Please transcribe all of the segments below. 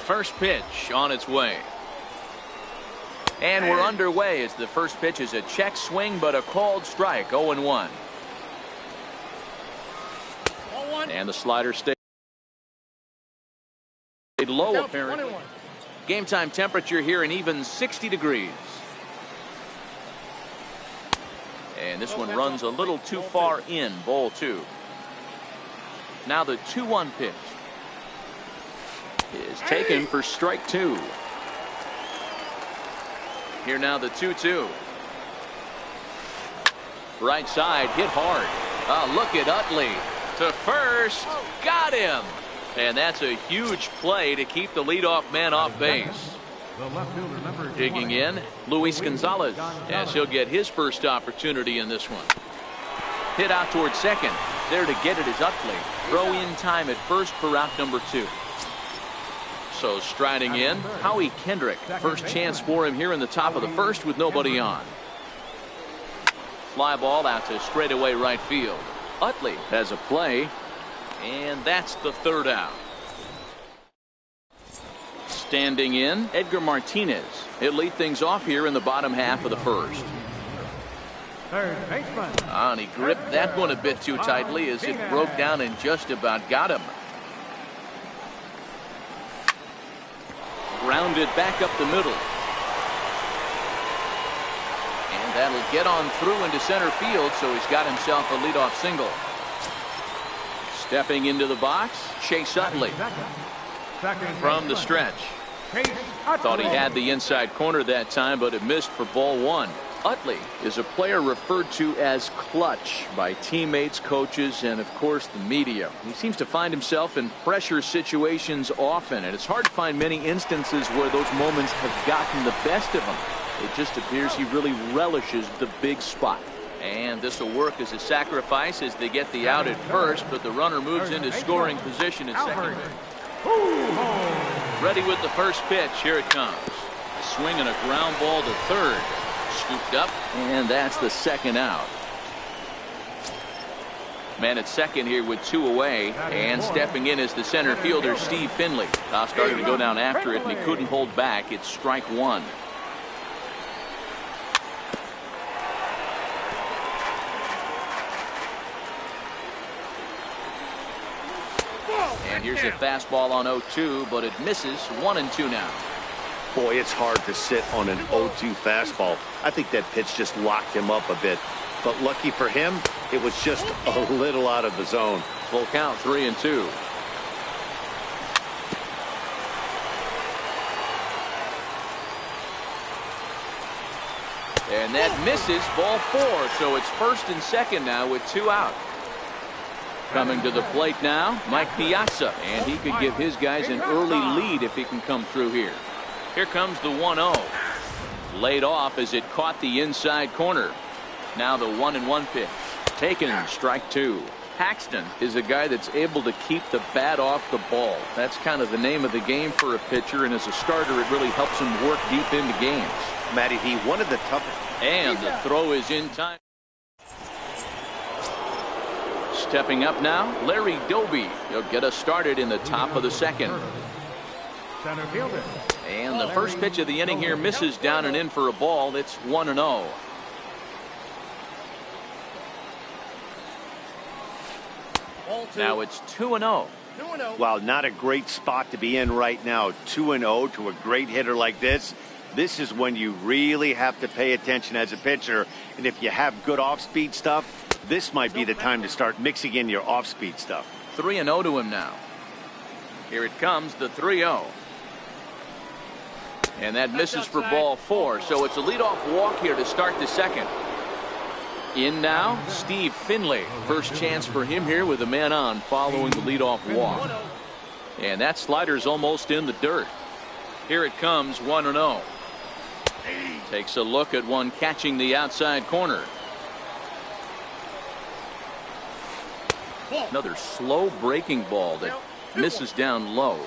First pitch on its way. And we're underway as the first pitch is a check swing, but a called strike. 0-1. And the slider stayed low, apparently. Game time temperature here an even 60 degrees. And this one runs a little too far in. Ball 2. Now the 2-1 pitch is taken for strike 2. Here now the 2-2. Right side hit hard. Look at Utley to first. Got him. And that's a huge play to keep the leadoff man off base. Digging in, Luis Gonzalez, as he'll get his first opportunity in this one. Hit out towards second. There to get it is Utley. Throw in time at first for out number 2. So striding in, Howie Kendrick. First chance for him here in the top of the first with nobody on. Fly ball out to straightaway right field. Utley has a play, and that's the third out. Standing in, Edgar Martinez. He'll lead things off here in the bottom half of the first. And he gripped that one a bit too tightly as it broke down and just about got him. Grounded back up the middle. And that'll get on through into center field, so he's got himself a leadoff single. Stepping into the box, Chase Utley. From the stretch. Thought he had the inside corner that time, but it missed for ball 1. Utley is a player referred to as clutch by teammates, coaches, and of course the media. He seems to find himself in pressure situations often, and it's hard to find many instances where those moments have gotten the best of him. It just appears he really relishes the big spot. And this will work as a sacrifice as they get the out at first, but the runner moves into scoring position at second. Ready with the first pitch. Here it comes. A swing and a ground ball to third. Scooped up, and that's the second out. Man at second here with 2 away, and stepping in is the center fielder Steve Finley. Starting to go down after it, and he couldn't hold back. It's strike 1. And here's a fastball on 0-2, but it misses. 1-2 now. Boy, it's hard to sit on an 0-2 fastball. I think that pitch just locked him up a bit. But lucky for him, it was just a little out of the zone. Full count, 3-2. And that misses. Ball 4. So it's first and second now with 2 out. Coming to the plate now, Mike Piazza. And he could give his guys an early lead if he can come through here. Here comes the 1-0. Laid off as it caught the inside corner. Now the 1-1 pitch. Taken, strike 2. Paxton is a guy that's able to keep the bat off the ball. That's kind of the name of the game for a pitcher, and as a starter it really helps him work deep into games. Matty D, one of the toughest. And the throw is in time. Stepping up now, Larry Doby. He'll get us started in the top of the second. And the first pitch of the inning here misses down and in for a ball. It's 1-0. Now it's 2-0. Wow, not a great spot to be in right now. 2-0 to a great hitter like this. This is when you really have to pay attention as a pitcher. And if you have good off-speed stuff, this might be the time to start mixing in your off-speed stuff. 3-0 to him now. Here it comes, the 3-0. And that misses for ball 4. So it's a leadoff walk here to start the second. In now, Steve Finley. First chance for him here with a man on following the leadoff walk. And that slider's almost in the dirt. Here it comes, 1-0. Takes a look at one catching the outside corner. Another slow breaking ball that misses down low.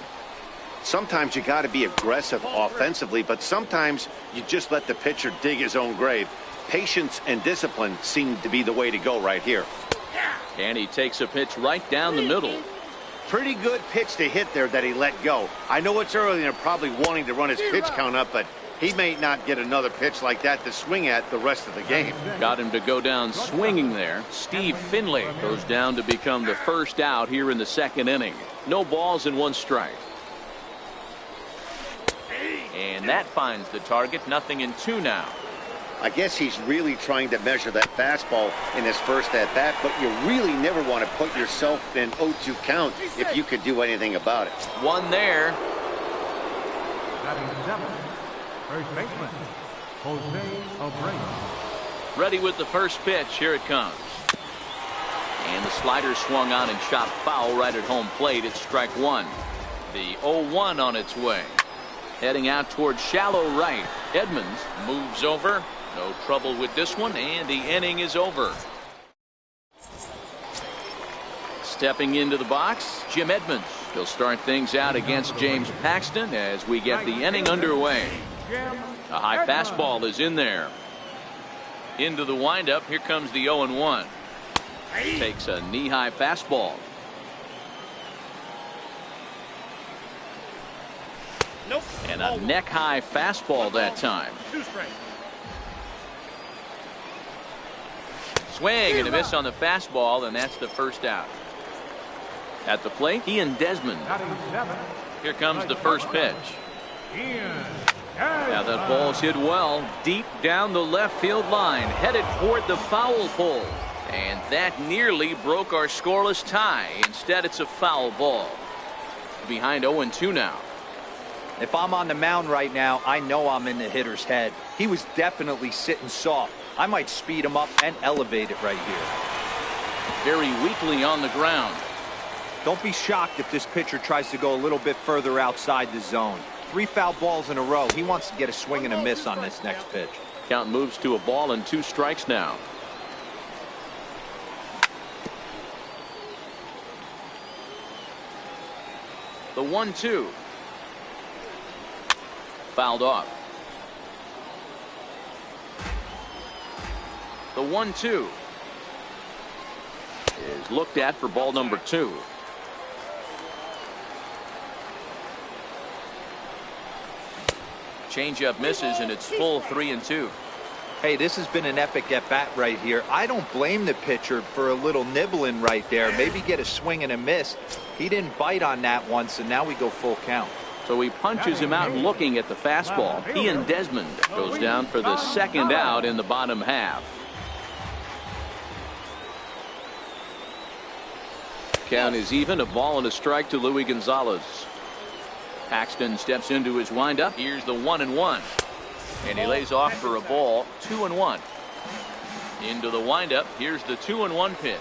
Sometimes you got to be aggressive offensively, but sometimes you just let the pitcher dig his own grave. Patience and discipline seem to be the way to go right here. And he takes a pitch right down the middle. Pretty good pitch to hit there that he let go. I know it's early and they're probably wanting to run his pitch count up, but he may not get another pitch like that to swing at the rest of the game. Got him to go down swinging there. Steve Finley goes down to become the first out here in the second inning. No balls and 1 strike. And that finds the target. 0-2 now. I guess he's really trying to measure that fastball in his first at bat, but you really never want to put yourself in 0-2 count if you could do anything about it. 1 there. First baseman, Jose Abreu. Ready with the first pitch. Here it comes. And the slider swung on and shot foul right at home plate. It's strike 1. The 0-1 on its way. Heading out towards shallow right. Edmonds moves over. No trouble with this one, and the inning is over. Stepping into the box, Jim Edmonds. He'll start things out against James Paxton as we get the inning underway. A high fastball is in there. Into the windup. Here comes the 0-1. Takes a knee-high fastball. Nope. And a neck-high fastball that time. Swing and a miss on the fastball, and that's the first out. At the plate, Ian Desmond. Here comes the first pitch. Now that ball's hit well, deep down the left field line, headed toward the foul pole. And that nearly broke our scoreless tie. Instead, it's a foul ball. Behind 0-2 now. If I'm on the mound right now, I know I'm in the hitter's head. He was definitely sitting soft. I might speed him up and elevate it right here. Very weakly on the ground. Don't be shocked if this pitcher tries to go a little bit further outside the zone. 3 foul balls in a row. He wants to get a swing and a miss on this next pitch. Count moves to a ball and 2 strikes now. The 1-2. Fouled off. The 1-2 is looked at for ball number 2. Changeup misses, and it's full 3-2. Hey, this has been an epic at-bat right here. I don't blame the pitcher for a little nibbling right there. Maybe get a swing and a miss. He didn't bite on that once, and now we go full count. So he punches him out looking at the fastball. Ian Desmond goes down for the second out in the bottom half. Count is even. A ball and a strike to Luis Gonzalez. Paxton steps into his windup. Here's the 1-1. And he lays off for a ball. 2-1. Into the windup. Here's the 2-1 pitch.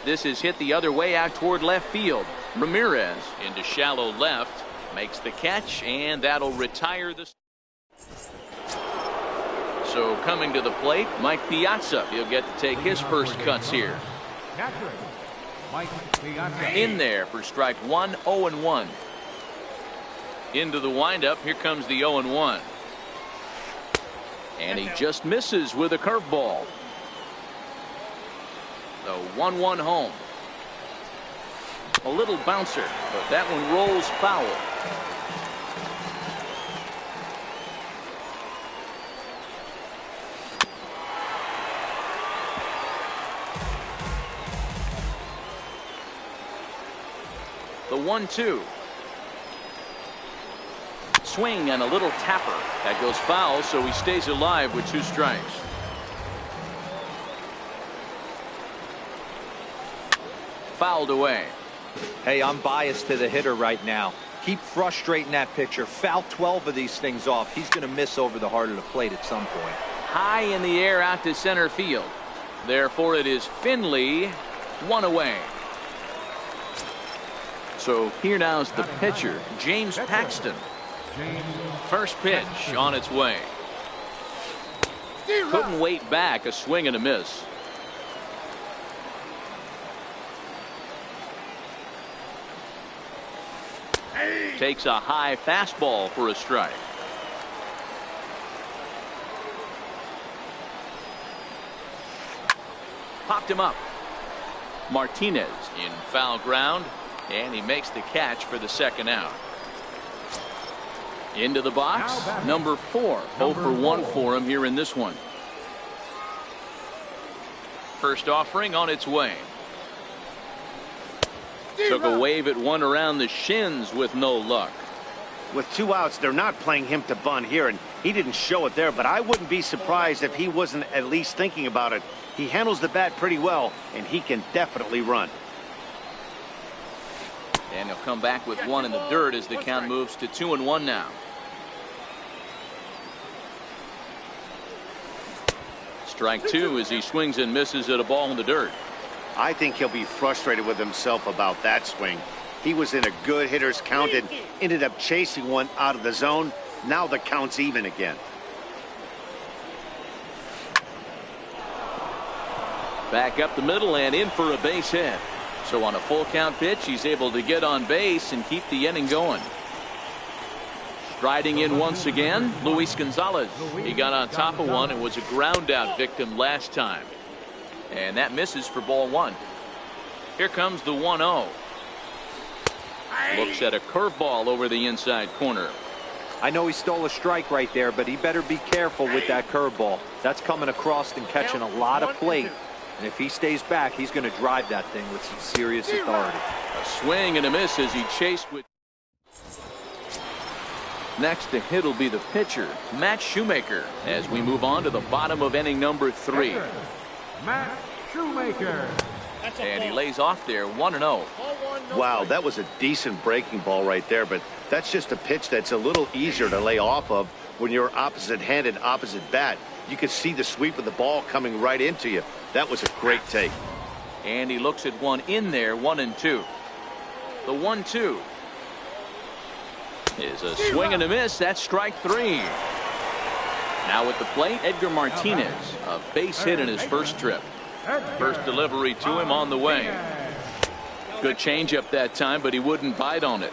This is hit the other way out toward left field. Ramirez into shallow left. Makes the catch, and that'll retire the. So coming to the plate, Mike Piazza. He'll get to take his first cuts here. In there for strike 1, 0-1. Into the windup. Here comes the 0-1. And he just misses with a curveball. The 1-1 home. A little bouncer, but that one rolls foul. The 1-2. Swing and a little tapper. That goes foul, so he stays alive with 2 strikes. Fouled away. Hey, I'm biased to the hitter right now. Keep frustrating that pitcher. Foul 12 of these things off. He's going to miss over the heart of the plate at some point. High in the air out to center field. Therefore, it is Finley, 1 away. So here now is the pitcher, James Paxton. First pitch on its way. Couldn't wait back. A swing and a miss. Takes a high fastball for a strike. Popped him up. Martinez in foul ground, and he makes the catch for the second out. Into the box, number 4. 0 for 1 for him here in this one. First offering on its way. Took a wave at one around the shins with no luck. With 2 outs, they're not playing him to bunt here, and he didn't show it there, but I wouldn't be surprised if he wasn't at least thinking about it. He handles the bat pretty well, and he can definitely run. And he'll come back with one in the dirt as the count moves to 2-1 now. Strike 2 as he swings and misses at a ball in the dirt. I think he'll be frustrated with himself about that swing. He was in a good hitter's count and ended up chasing one out of the zone. Now the count's even again. Back up the middle and in for a base hit. So on a full count pitch, he's able to get on base and keep the inning going. Striding in once again, Luis Gonzalez. He got on top of one and was a ground out victim last time. And that misses for ball 1. Here comes the 1-0. Looks at a curveball over the inside corner. I know he stole a strike right there, but he better be careful with that curveball. That's coming across and catching a lot of plate. And if he stays back, he's going to drive that thing with some serious authority. A swing and a miss as he chased with. Next to hit will be the pitcher, Matt Shoemaker, as we move on to the bottom of inning number 3. Matt Shoemaker. And he lays off there 1-0. Wow, that was a decent breaking ball right there, but that's just a pitch that's a little easier to lay off of when you're opposite-handed, opposite bat. You could see the sweep of the ball coming right into you. That was a great take. And he looks at one in there, 1-2. The 1-2 is a swing and a miss. That's strike 3. Now at the plate, Edgar Martinez, a base hit in his first trip. First delivery to him on the way. Good changeup that time, but he wouldn't bite on it.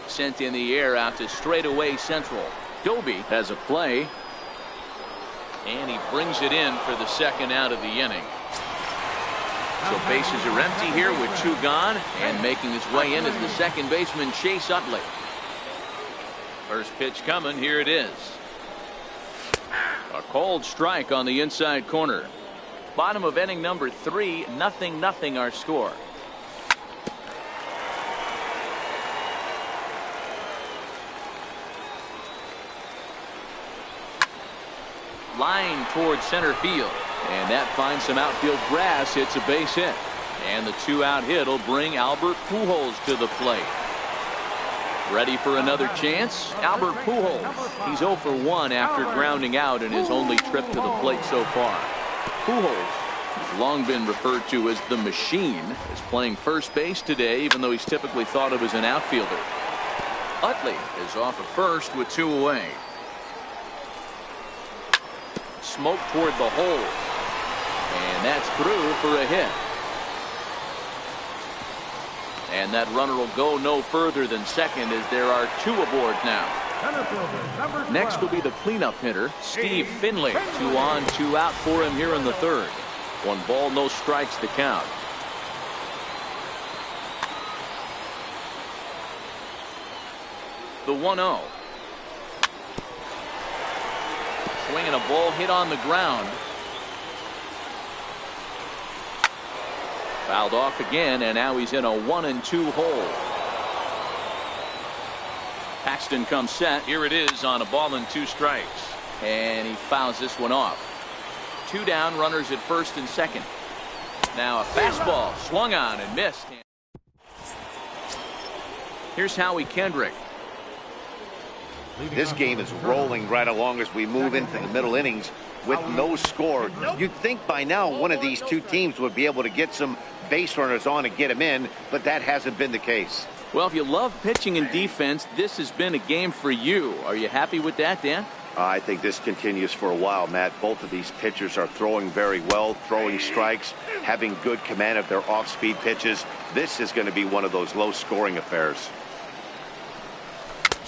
Sent in the air out to straightaway central. Doby has a play. And he brings it in for the second out of the inning. So bases are empty here with 2 gone, and making his way in is the second baseman Chase Utley. First pitch coming. Here it is. A cold strike on the inside corner. Bottom of inning number 3, 0-0 our score. Line towards center field, and that finds some outfield grass. It's a base hit, and the 2-out hit will bring Albert Pujols to the plate. Ready for another chance? Albert Pujols. He's 0 for 1 after grounding out in his only trip to the plate so far. Pujols has long been referred to as the machine, is playing first base today, even though he's typically thought of as an outfielder. Utley is off at first with 2 away. Smoke toward the hole, and that's through for a hit. And that runner will go no further than second as there are 2 aboard now. Next will be the cleanup hitter, Steve Finley. 2 on, 2 out for him here in the 3rd. 1 ball, no strikes to count. The 1-0. Swinging a ball hit on the ground. Fouled off again, and now he's in a 1-2 hole. Paxton comes set. Here it is on a ball and 2 strikes. And he fouls this one off. 2 down, runners at first and second. Now a fastball swung on and missed. Here's Howie Kendrick. This game is rolling right along as we move into the middle innings with no score. You'd think by now one of these 2 teams would be able to get some base runners on and get them in, but that hasn't been the case. Well, if you love pitching and defense, this has been a game for you. Are you happy with that, Dan? I think this continues for a while, Matt. Both of these pitchers are throwing very well, throwing strikes, having good command of their off-speed pitches. This is going to be one of those low-scoring affairs.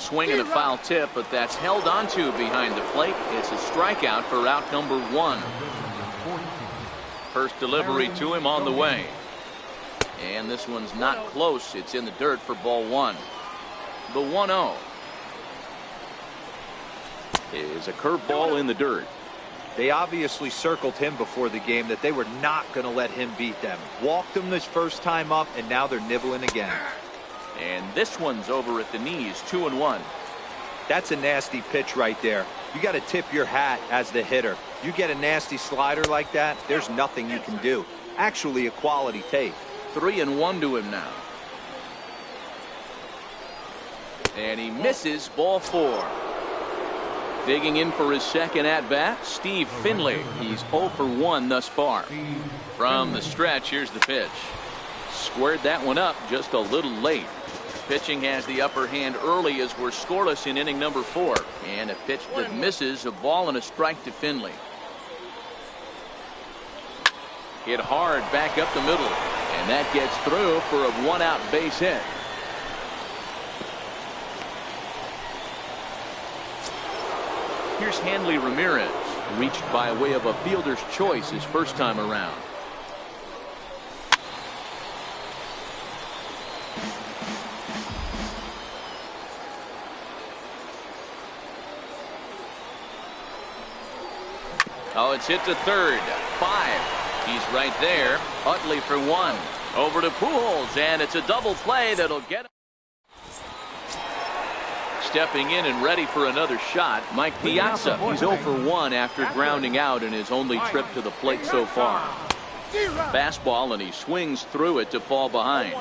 swing and a foul tip, but that's held onto behind the plate. It's a strikeout for out number 1. First delivery to him on the way. And this one's not close. It's in the dirt for ball 1. The 1-0 is a curveball in the dirt. They obviously circled him before the game that they were not going to let him beat them. Walked him this first time up, and now they're nibbling again. And this one's over at the knees, 2-1. That's a nasty pitch right there. You got to tip your hat as the hitter. You get a nasty slider like that, there's nothing you can do. Actually, a quality take. 3-1 to him now. And he misses, ball 4. Digging in for his second at-bat, Steve Finley. He's 0 for 1 thus far. From the stretch, here's the pitch. Squared that one up just a little late. Pitching has the upper hand early as we're scoreless in inning number 4. And a pitch that misses, a ball and a strike to Finley. Hit hard back up the middle. And that gets through for a 1-out base hit. Here's Hanley Ramirez, reached by way of a fielder's choice his first time around. Oh, it's hit to third. 5. He's right there. Utley for 1. Over to Pujols, and it's a double play that'll get him. Stepping in and ready for another shot, Mike Piazza. He's 0 for 1 after grounding out in his only trip to the plate so far. Fastball, and he swings through it to fall behind.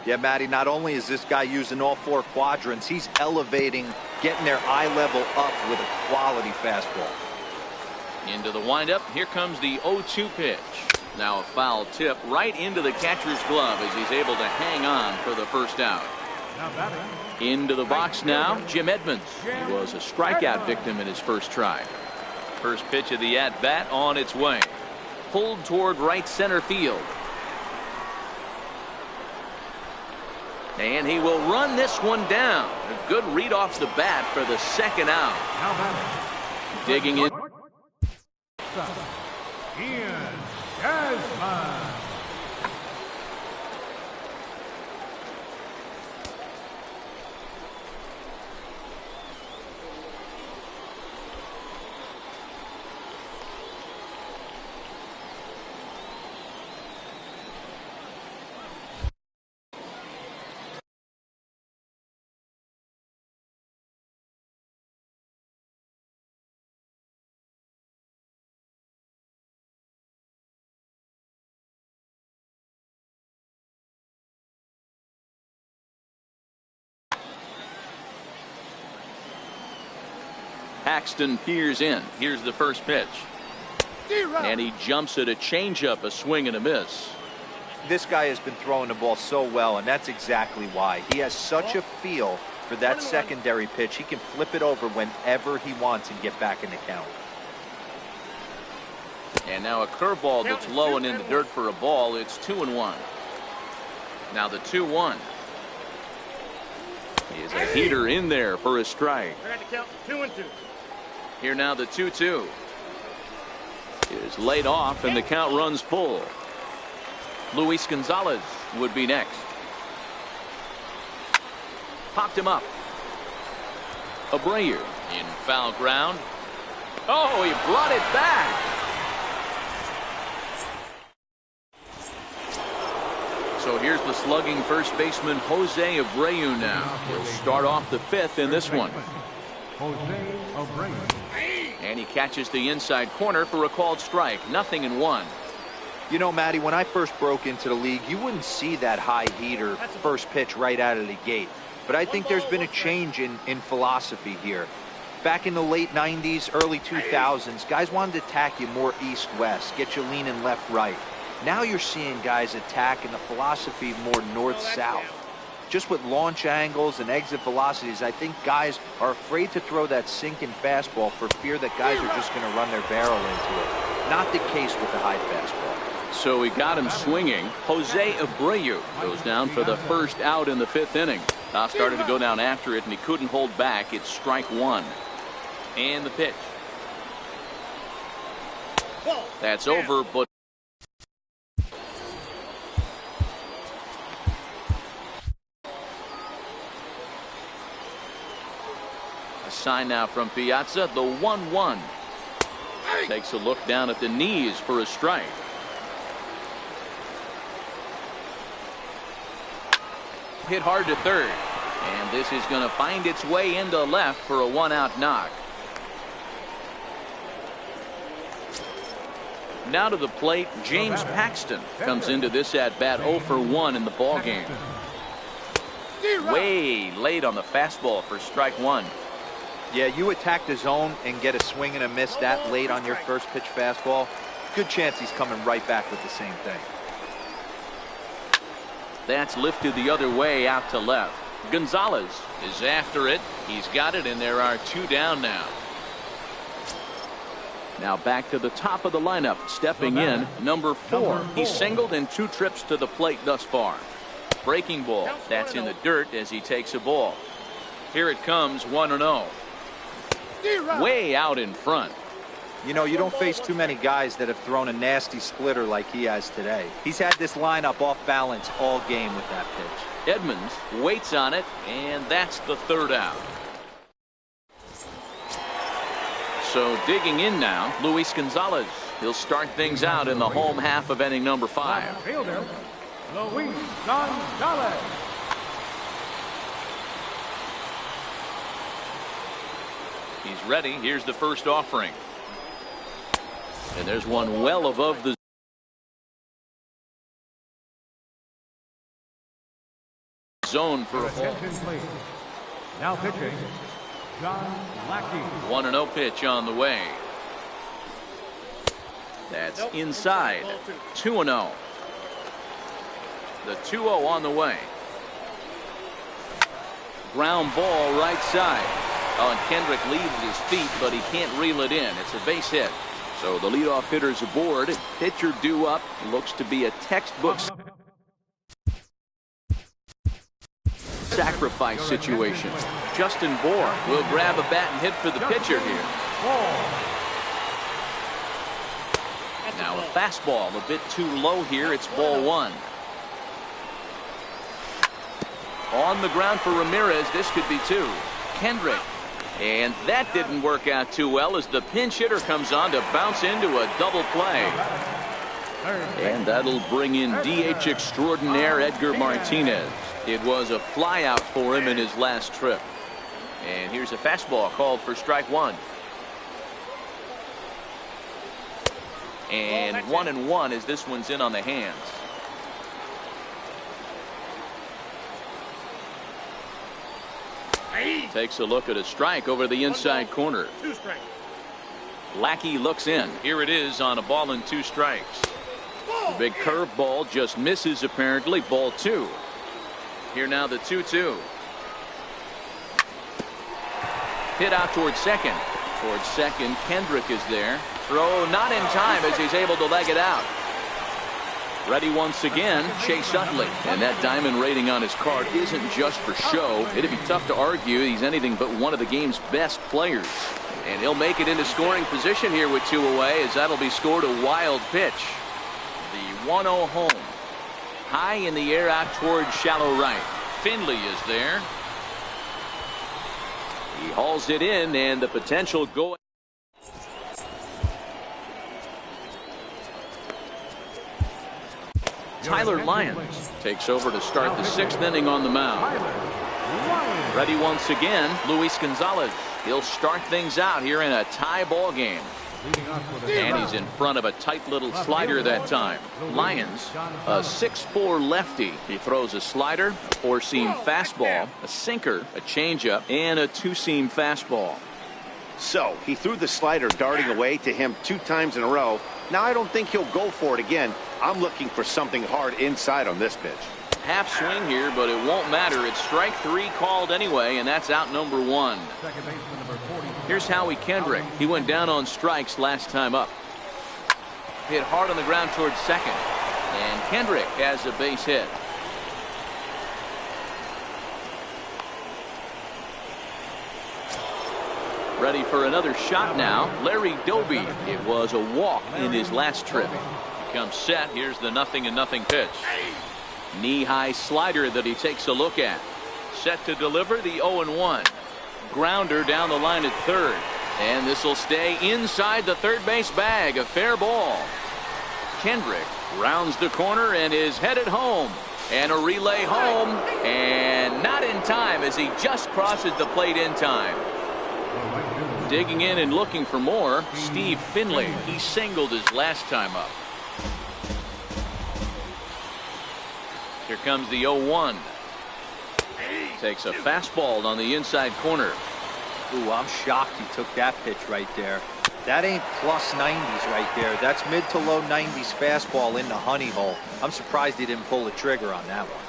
Yeah, Matty, not only is this guy using all 4 quadrants, he's elevating, getting their eye level up with a quality fastball. Into the windup. Here comes the 0-2 pitch. Now a foul tip right into the catcher's glove as he's able to hang on for the first out. Into the box now, Jim Edmonds. He was a strikeout victim in his first try. First pitch of the at-bat on its way. Pulled toward right center field. And he will run this one down. A good read off the bat for the second out. Digging in. Ian Desmond. Paxton peers in. Here's the first pitch. And he jumps at a changeup, a swing and a miss. This guy has been throwing the ball so well, and that's exactly why. He has such a feel for that secondary pitch. He can flip it over whenever he wants and get back in the count. And now a curveball that's low and in the dirt for a ball. It's 2-1. Now the 2-1. Is a heater in there for a strike. 2-2. Here now the 2-2 is laid off and the count runs full. Luis Gonzalez would be next. Popped him up. Abreu in foul ground. Oh, he brought it back. So here's the slugging first baseman Jose Abreu now. He'll start off the 5th in this one. Jose Abreu. And he catches the inside corner for a called strike. 0-1. You know, Matty, when I first broke into the league, you wouldn't see that high heater first pitch right out of the gate. But I think there's been a change in philosophy here. Back in the late 90s, early 2000s, guys wanted to attack you more east-west, get you leaning left-right. Now you're seeing guys attack in the philosophy more north-south. Just with launch angles and exit velocities, I think guys are afraid to throw that sinking fastball for fear that guys are just going to run their barrel into it. Not the case with the high fastball. So he got him swinging. Jose Abreu goes down for the first out in the 5th inning. Started to go down after it, and he couldn't hold back. It's strike one. And the pitch. That's over, but a sign now from Piazza, the 1-1. Takes a look down at the knees for a strike. Hit hard to third, and this is going to find its way into left for a 1-out knock. Now to the plate, James Paxton comes into this at bat 0 for 1 in the ball game. Way late on the fastball for strike one. Yeah, you attack the zone and get a swing and a miss that late on your first pitch fastball. Good chance he's coming right back with the same thing. That's lifted the other way out to left. Gonzalez is after it. He's got it, and there are 2 down now. Now back to the top of the lineup, stepping in, number 4. He's singled in 2 trips to the plate thus far. Breaking ball. That's in the dirt as he takes a ball. Here it comes, 1-0. Way out in front. You know, you don't face too many guys that have thrown a nasty splitter like he has today. He's had this lineup off balance all game with that pitch. Edmonds waits on it, and that's the 3rd out. So digging in now, Luis Gonzalez. He'll start things out in the home half of inning number 5. Fielder, Luis Gonzalez. He's ready. Here's the first offering. And there's one well above the zone for a ball. Now pitching, John Lackey. 1-0 pitch on the way. That's inside. 2-0. The 2-0 on the way. Ground ball right side. Oh, and Kendrick leaves his feet, but he can't reel it in. It's a base hit. So the leadoff hitter's aboard. Pitcher due up. Looks to be a textbook sacrifice situation. Justin Bour will grab a bat and hit for the pitcher here. Now a fastball a bit too low here. It's ball 1. On the ground for Ramirez. This could be 2. Kendrick. And that didn't work out too well as the pinch hitter comes on to bounce into a double play. And that'll bring in DH extraordinaire Edgar Martinez. It was a fly out for him in his last trip. And here's a fastball called for strike 1. And 1-1 as this one's in on the hands. Takes a look at a strike over the inside corner. 2 strikes. Lackey looks in. Here it is on a ball and 2 strikes. The big curveball just misses apparently. Ball 2. Here now the 2-2. Hit out towards second. Towards second, Kendrick is there. Throw not in time as he's able to leg it out. Ready once again, Chase Utley. And that diamond rating on his card isn't just for show. It'd be tough to argue he's anything but one of the game's best players. And he'll make it into scoring position here with 2 away as that'll be scored a wild pitch. The 1-0 home. High in the air out towards shallow right. Finley is there. He hauls it in and the potential go. Tyler Lyons takes over to start the 6th inning on the mound. Ready once again, Luis Gonzalez. He'll start things out here in a tie ball game. And he's in front of a tight little slider that time. Lyons, a 6'4" lefty. He throws a slider, a 4-seam fastball, a sinker, a changeup, and a 2-seam fastball. So he threw the slider darting away to him 2 times in a row. Now I don't think he'll go for it again. I'm looking for something hard inside on this pitch. Half swing here, but it won't matter. It's strike 3 called anyway, and that's out number 1. Here's Howie Kendrick. He went down on strikes last time up. Hit hard on the ground towards second. And Kendrick has a base hit. Ready for another shot now. Larry Doby. It was a walk in his last trip. He comes set. Here's the 0-0 pitch. Knee-high slider that he takes a look at. Set to deliver the 0-1. Grounder down the line at third. And this will stay inside the third base bag. A fair ball. Kendrick rounds the corner and is headed home. And a relay home. And not in time as he just crosses the plate in time. Digging in and looking for more, Steve Finley. He singled his last time up. Here comes the 0-1. Takes a fastball on the inside corner. Ooh, I'm shocked he took that pitch right there. That ain't plus 90s right there. That's mid to low 90s fastball in the honey hole. I'm surprised he didn't pull the trigger on that one.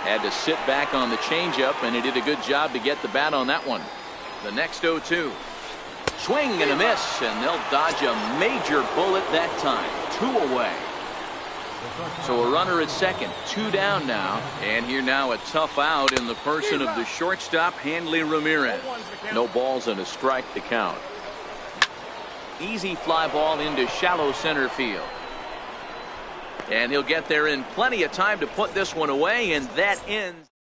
Had to sit back on the changeup, and he did a good job to get the bat on that one. The next 0-2. Swing and a miss, and they'll dodge a major bullet that time. 2 away. So a runner at second, 2 down now. And here now a tough out in the person of the shortstop, Hanley Ramirez. No balls and a strike to count. Easy fly ball into shallow center field. And he'll get there in plenty of time to put this one away, and that ends.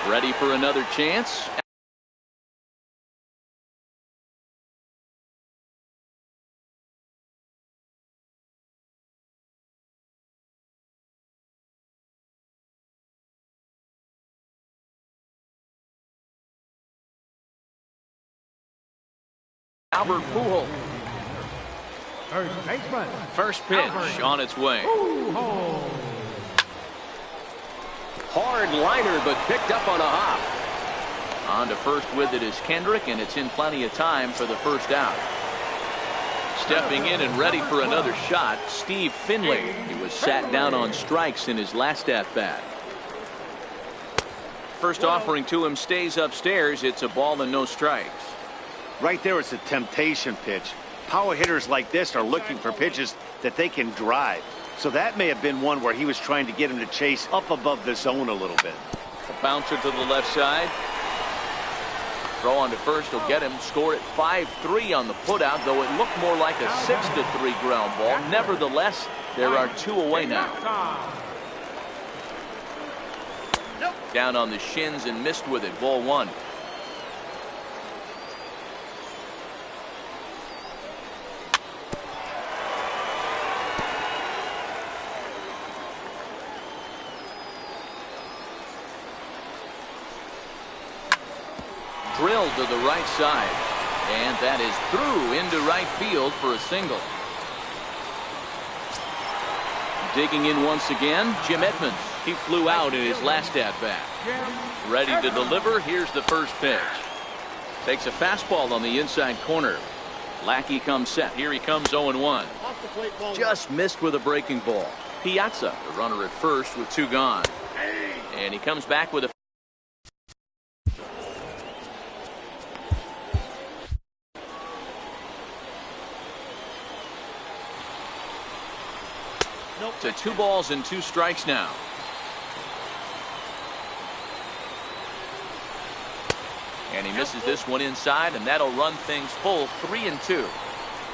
Ready for another chance. Albert Pujols. First baseman. First pitch on its way. Hard liner, but picked up on a hop. On to first with it is Kendrick, and it's in plenty of time for the first out. Stepping in and ready for another shot, Steve Finley. He was sat down on strikes in his last at-bat. First offering to him stays upstairs. It's a ball and no strikes. Right there, it's a temptation pitch. Power hitters like this are looking for pitches that they can drive. So that may have been one where he was trying to get him to chase up above the zone a little bit. A bouncer to the left side. Throw on to first will get him. Score at 5-3 on the putout, though it looked more like a 6-3 ground ball. Nevertheless, there are 2 away now. Down on the shins and missed with it. Ball 1. Drilled to the right side, and that is through into right field for a single. Digging in once again, Jim Edmonds. He flew out in his last at-bat. Ready to deliver. Here's the first pitch. Takes a fastball on the inside corner. Lackey comes set. Here he comes 0-1. Just missed with a breaking ball. Piazza, the runner at first with 2 gone. And he comes back with a to 2 balls and 2 strikes now. And he misses this one inside, and that'll run things full 3-2.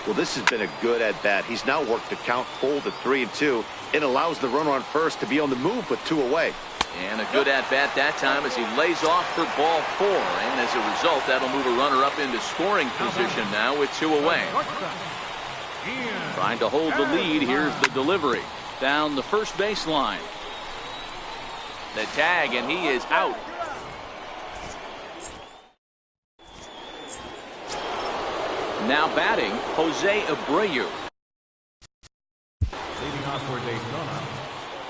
Well, this has been a good at-bat. He's now worked the count full to 3-2. It allows the runner on first to be on the move with 2 away. And a good at-bat that time as he lays off for ball 4. And as a result, that'll move a runner up into scoring position now with 2 away. Trying to hold the lead. Here's the delivery. Down the first baseline. The tag, and he is out. Now batting, Jose Abreu. Leading off for Daytona,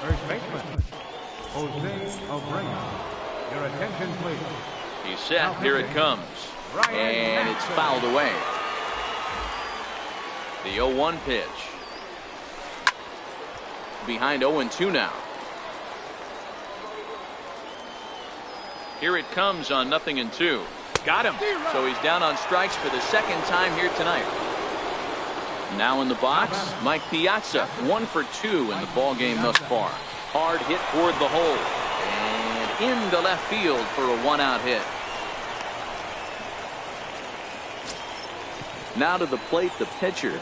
first baseman, Jose Abreu. Your attention, please. He's set. Here it comes. And it's fouled away. The 0-1 pitch. Behind 0-2 now. Here it comes on 0-2. Got him. So he's down on strikes for the second time here tonight. Now in the box, Mike Piazza, 1 for 2 in the ball game thus far. Hard hit toward the hole and into left field for a 1-out hit. Now to the plate, the pitcher.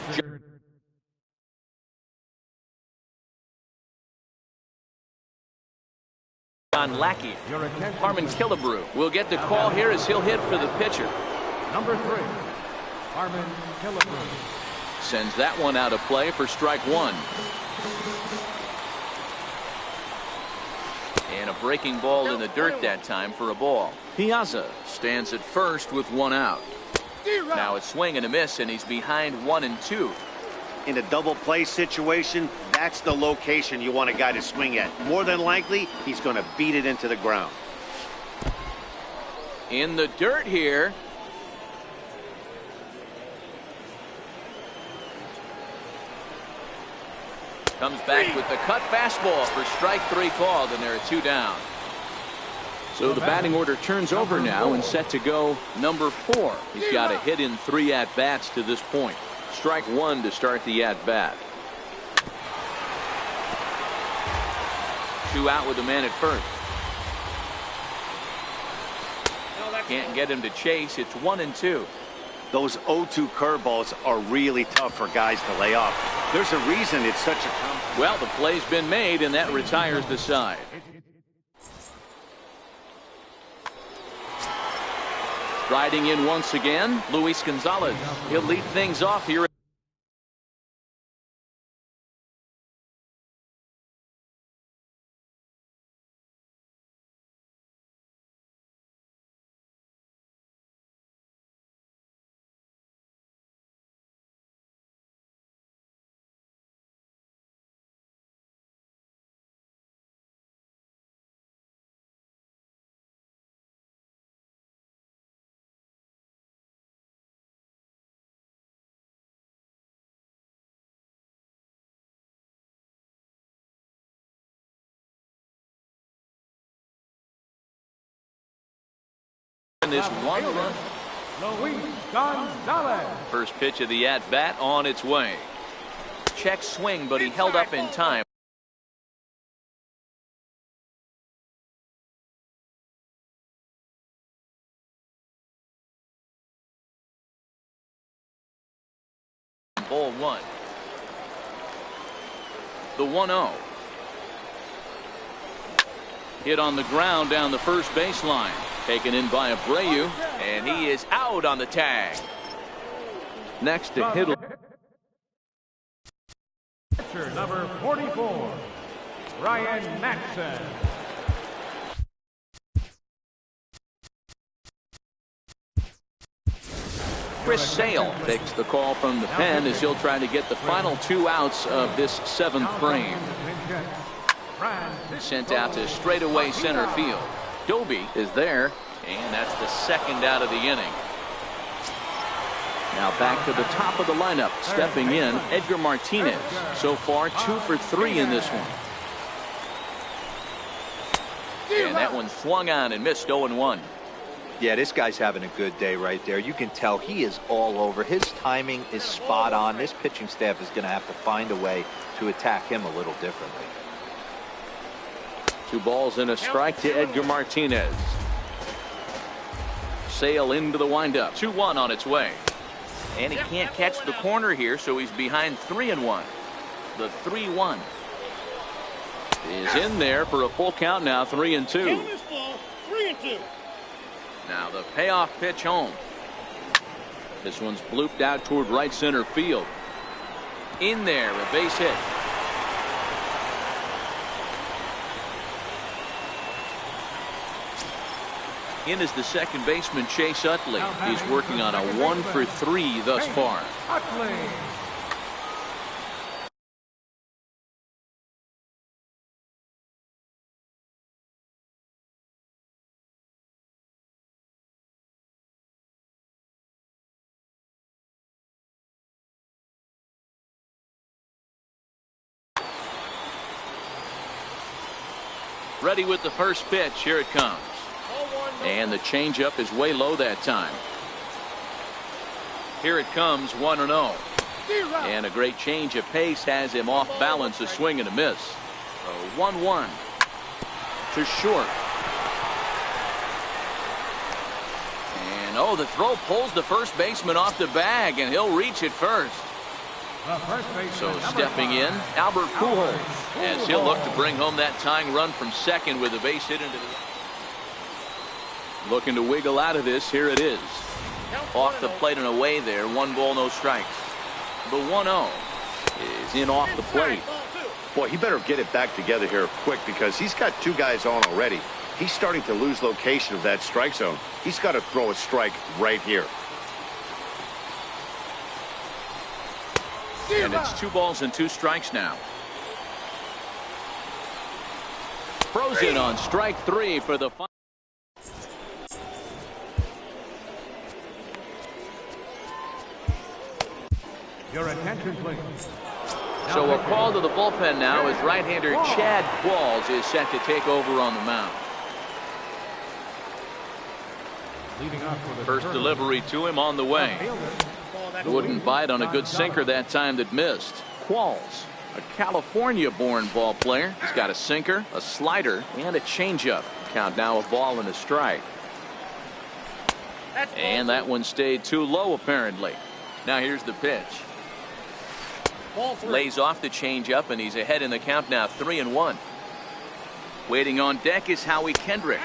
John Lackey. Harmon Killebrew will get the call here as he'll hit for the pitcher. Number 3, Harmon Killebrew. Sends that one out of play for strike one. And a breaking ball in the dirt that time for a ball. Piazza stands at first with one out. Now a swing and a miss, and he's behind 1-2. In a double play situation, that's the location you want a guy to swing at. More than likely, he's going to beat it into the ground. In the dirt here. Comes back with the cut fastball for strike three called, and there are two down. So the batting order turns over now and set to go number 4. He's got a hit in 3 at-bats to this point. Strike one to start the at-bat. 2 out with the man at first. Can't get him to chase. It's 1-2. Those 0-2 curveballs are really tough for guys to lay off. There's a reason it's such a... Well, the play's been made, and that retires the side. Riding in once again, Luis Gonzalez. He'll lead things off here. This one run. Luis Gonzalez. First pitch of the at-bat on its way. Check swing, but he held up in time. Ball one. The 1-0. Hit on the ground down the first baseline. Taken in by Abreu, and he is out on the tag. Next to hit. Number 44, Ryan Maxson. Chris Sale takes the call from the pen as he'll try to get the final 2 outs of this 7th frame. Sent out to straightaway center field. Doby is there, and that's the 2nd out of the inning. Now back to the top of the lineup. Stepping in, Edgar Martinez. So far, 2 for 3 in this one. And that one swung on and missed 0-1. Yeah, this guy's having a good day right there. You can tell he is all over. His timing is spot on. This pitching staff is going to have to find a way to attack him a little differently. 2 balls and a strike to Edgar Martinez. Sale into the windup. 2-1 on its way. And he can't catch the corner here, so he's behind 3-1. The 3-1 is in there for a full count now. 3-2. Now the payoff pitch home. This one's blooped out toward right center field. In there, a base hit. In is the second baseman, Chase Utley. He's working on a 1 for 3 thus far. Utley. Ready with the first pitch. Here it comes. And the changeup is way low that time. Here it comes, 1-0. And a great change of pace has him off balance, a swing and a miss. 1-1 to short. And Oh, the throw pulls the first baseman off the bag, and he'll reach it first. So stepping in, Albert Pujols, as he'll look to bring home that tying run from second with a base hit into the... Looking to wiggle out of this. Here it is. Off the plate and away there. 1 ball, no strikes. The 1-0 is in off the plate. Boy, he better get it back together here quick because he's got 2 guys on already. He's starting to lose location of that strike zone. He's got to throw a strike right here. And it's 2 balls and 2 strikes now. Frozen on strike 3 for the final. Your attention, please. So a call to the bullpen now as right-hander Chad Qualls is set to take over on the mound. First delivery to him on the way. Wouldn't bite on a good sinker that time that missed. Qualls, a California-born ball player. He's got a sinker, a slider, and a changeup. Count now 1 ball and a strike. And that one stayed too low apparently. Now here's the pitch. Lays off the changeup, and he's ahead in the count now, 3-1. Waiting on deck is Howie Kendrick.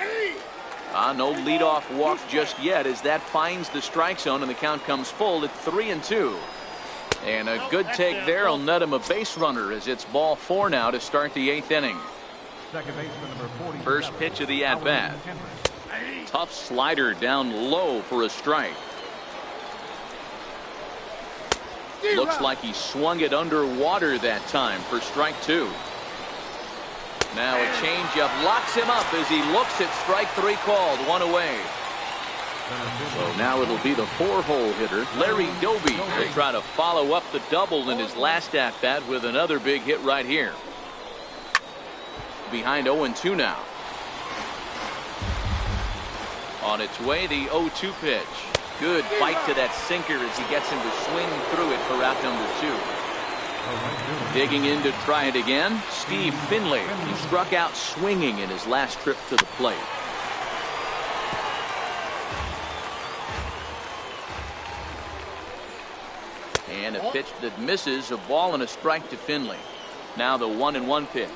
No leadoff walk just yet as that finds the strike zone, and the count comes full at 3-2. And a good take there will net him a base runner as it's ball 4 now to start the 8th inning. First pitch of the at-bat. Tough slider down low for a strike. Looks like he swung it underwater that time for strike 2. Now a changeup locks him up as he looks at strike 3 called. 1 away. So now it'll be the 4-hole hitter Larry Doby to try to follow up the double in his last at-bat with another big hit right here. Behind 0-2 now. On its way, the 0-2 pitch. Good bite to that sinker as he gets him to swing through it for out number 2. Digging in to try it again, Steve Finley. He struck out swinging in his last trip to the plate. And a pitch that misses, a ball and a strike to Finley. Now the 1-1 pitch.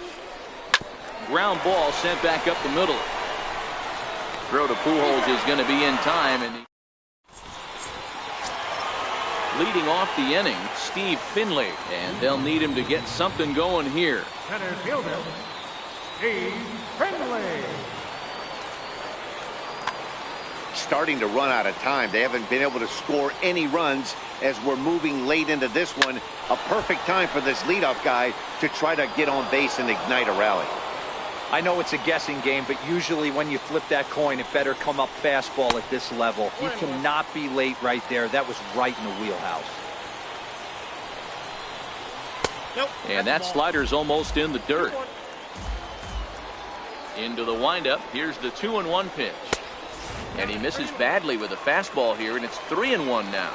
Ground ball sent back up the middle. Throw to Pujols is going to be in time, and leading off the inning, Steve Finley, and they'll need him to get something going here. Center fielder, Steve Finley. Starting to run out of time. They haven't been able to score any runs as we're moving late into this one. A perfect time for this leadoff guy to try to get on base and ignite a rally. I know it's a guessing game, but usually when you flip that coin, it better come up fastball at this level. You cannot be late right there. That was right in the wheelhouse. And that slider's almost in the dirt. Into the windup. Here's the 2-1 pitch. And he misses badly with a fastball here, and it's 3-1 now.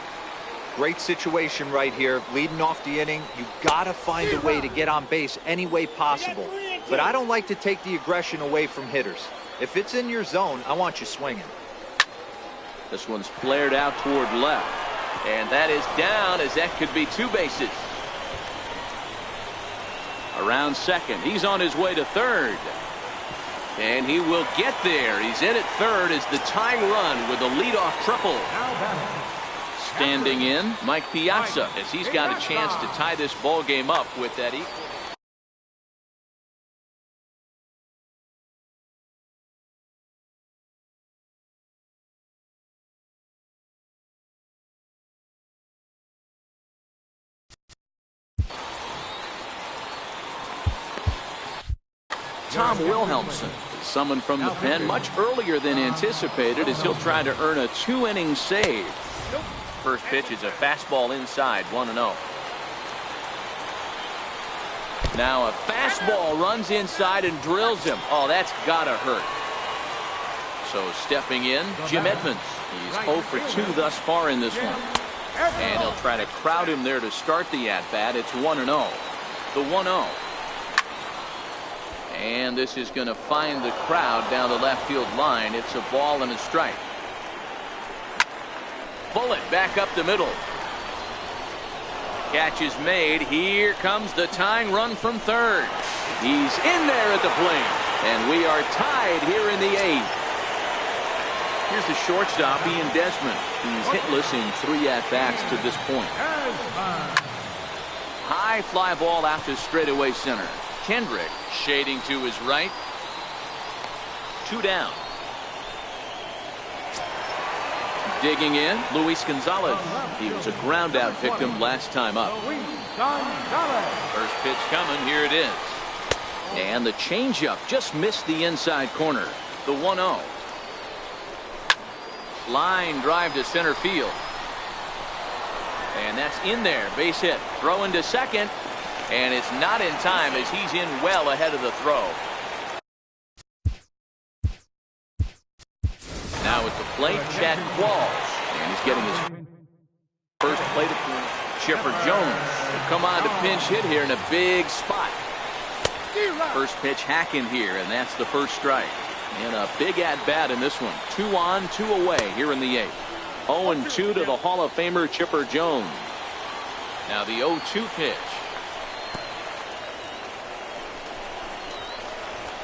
Great situation right here. Leading off the inning, you got to find a way to get on base any way possible. But I don't like to take the aggression away from hitters. If it's in your zone, I want you swinging. This one's flared out toward left. And that is down as that could be 2 bases. Around second. He's on his way to third. And he will get there. He's in at third as the tying run with a leadoff triple. Standing in, Mike Piazza, as he's got a chance to tie this ball game up with that equal. Tom Wilhelmsen summoned from the pen much earlier than anticipated as he'll try to earn a 2-inning save. First pitch is a fastball inside, 1-0. Now a fastball runs inside and drills him. Oh, that's gotta hurt. So stepping in, Jim Edmonds. He's 0 for 2 thus far in this one. And he'll try to crowd him there to start the at-bat. It's 1-0. The 1-0. And this is going to find the crowd down the left field line. It's a ball and a strike. bullet back up the middle. Catch is made. Here comes the tying run from third. He's in there at the plate. And we are tied here in the 8th. Here's the shortstop, Ian Desmond. He's hitless in 3 at-bats to this point. High fly ball out to straightaway center. Kendrick shading to his right. 2 down. Digging in, Luis Gonzalez. He was a ground out victim last time up. First pitch coming. Here it is. And the changeup just missed the inside corner. The 1-0. Line drive to center field. And that's in there. Base hit. Throw into second. And it's not in time as he's in well ahead of the throw. Now at the plate, Chad Qualls. And he's getting his first plate appearance. Chipper Jones will come on to pinch hit here in a big spot. First pitch hacking here, and that's the first strike. And a big at-bat in this one. 2 on, 2 away here in the 8th. 0-2 to the Hall of Famer Chipper Jones. Now the 0-2 pitch.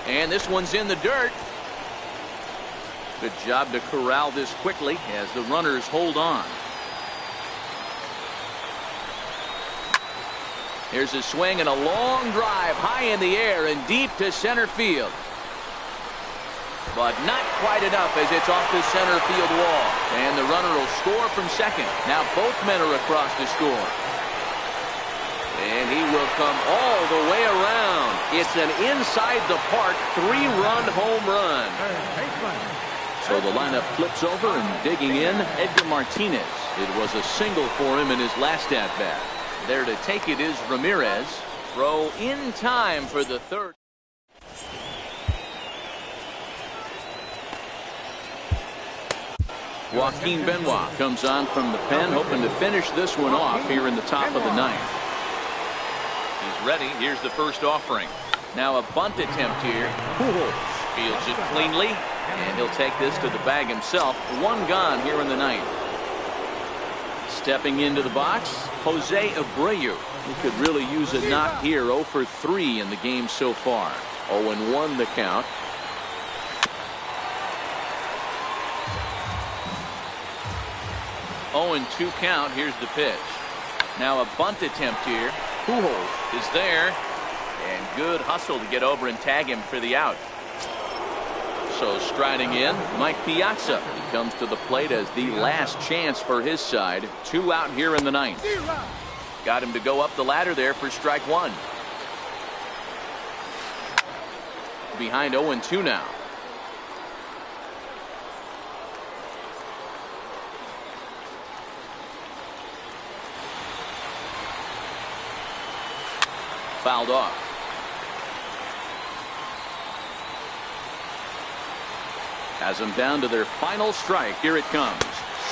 And this one's in the dirt. Good job to corral this quickly as the runners hold on. Here's a swing and a long drive high in the air and deep to center field. But not quite enough as it's off the center field wall. And the runner will score from second. Now both men are across to score. And he will come all the way around. It's an inside the park 3-run home run. So the lineup flips over and digging in, Edgar Martinez. It was a single for him in his last at-bat. There to take it is Ramirez. Throw in time for the third. Joaquin Benoit comes on from the pen, hoping to finish this one off here in the top of the 9th. He's ready. Here's the first offering. Now a bunt attempt here. Pujols fields it cleanly, and he'll take this to the bag himself. 1 gone here in the 9th. Stepping into the box, Jose Abreu. He could really use a knock here. 0 for 3 in the game so far. 0-1 the count. Oh, and 2 count. Here's the pitch. Now a bunt attempt here. Pujols is there. And good hustle to get over and tag him for the out. So striding in, Mike Piazza. He comes to the plate as the last chance for his side. 2 out here in the 9th. Got him to go up the ladder there for strike 1. Behind 0-2 now. Fouled off. Has them down to their final strike. Here it comes.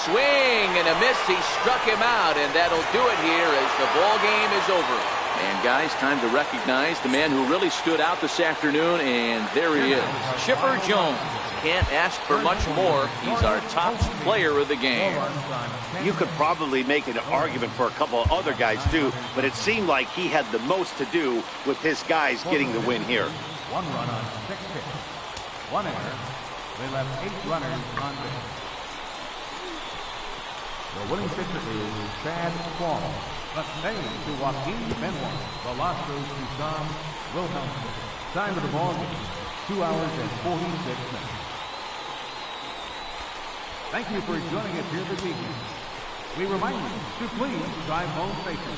Swing and a miss. He struck him out, and that'll do it here as the ball game is over. And guys, time to recognize the man who really stood out this afternoon, and there he is. Chipper Jones. Can't ask for much more. He's our top player of the game. You could probably make an argument for a couple of other guys too, but it seemed like he had the most to do with his guys getting the win here. 1 run on 6 pitches. 1 error. They left 8 runners on base. The winning pitcher is Chad Qualls. But thanks to Joaquin Benoit, the loss goes to Tom Wilhelmsen. Time of the ball game, 2 hours and 46 minutes. Thank you for joining us here this evening. We remind you to please drive home safely.